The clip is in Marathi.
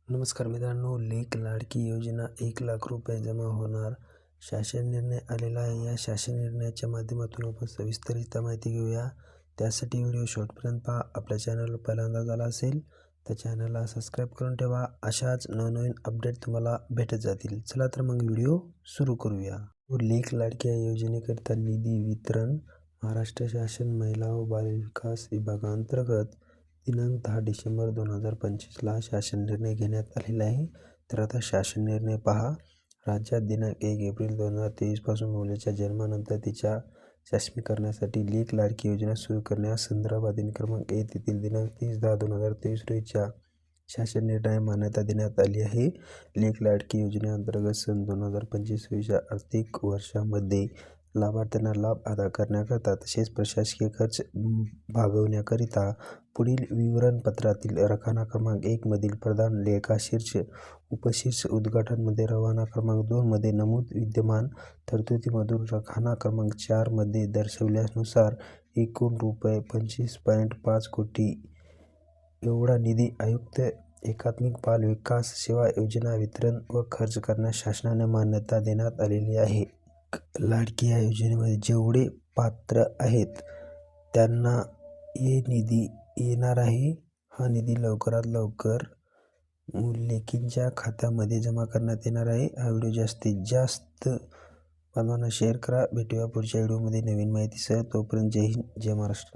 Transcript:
नमस्कार मित्रांनो, लेक लाडकी योजना 1,00,000 रुपये जमा होणार शासन निर्णय आलेला आहे. या शासन निर्णयाच्या माध्यमातून आपण सविस्तरित माहिती घेऊया. त्यासाठी व्हिडिओ शेवटपर्यंत पहा. आपल्या चॅनलवर पहिल्यांदा झाला असेल तर चॅनलला सबस्क्राईब करून ठेवा. अशाच नवनवीन अपडेट तुम्हाला भेटत जातील. चला तर मग व्हिडिओ सुरू करूया. लेक लाडकी या योजनेकरिता निधी वितरण महाराष्ट्र शासन महिला व बालविकास विभागांतर्गत दिनांक 10 डिसेंबर 2025ला शासन निर्णय घेण्यात आलेला आहे. तर आता शासन निर्णय पहा. राज्यात दिनांक 1 एप्रिल 2023 पासून मुलीच्या जन्मानंतर तिच्या सक्षमीकरणासाठी लेक लाडकी योजना सुरू करण्यासंदर्भात दिन क्रमांक 1 येथील दिनांक 30/10/2023 रोजीच्या शासन निर्णय मान्यता देण्यात आली आहे. लेक लाडकी योजनेअंतर्गत सन 2025-26 आर्थिक वर्षामध्ये लाभार्थ्यांना लाभ अदा करण्याकरिता तसेच प्रशासकीय खर्च भागवण्याकरिता पुढील विवरणपत्रातील रकाना क्रमांक 1 मधील प्रदान लेखाशीर्ष उपशीर्ष उद्घाटनमध्ये रवाना क्रमांक 2 मध्ये नमूद विद्यमान तरतुदीमधून रकाना क्रमांक 4 मध्ये दर्शविल्यानुसार एकूण रुपये 25.5 कोटी एवढा निधी आयुक्त एकात्मिक बाल विकास सेवा योजना वितरण व खर्च करण्यास शासनाने मान्यता देण्यात आलेली आहे. लाडकी या योजनेमध्ये जेवढे पात्र आहेत त्यांना हे निधी येणार आहे. हा निधी लवकरात लवकर लेकींच्या खात्यामध्ये जमा करण्यात येणार आहे. हा व्हिडिओ जास्तीत जास्त बांधवांना शेअर करा. भेटूया पुढच्या व्हिडिओमध्ये नवीन माहितीसह. तोपर्यंत जय हिंद, जय महाराष्ट्र.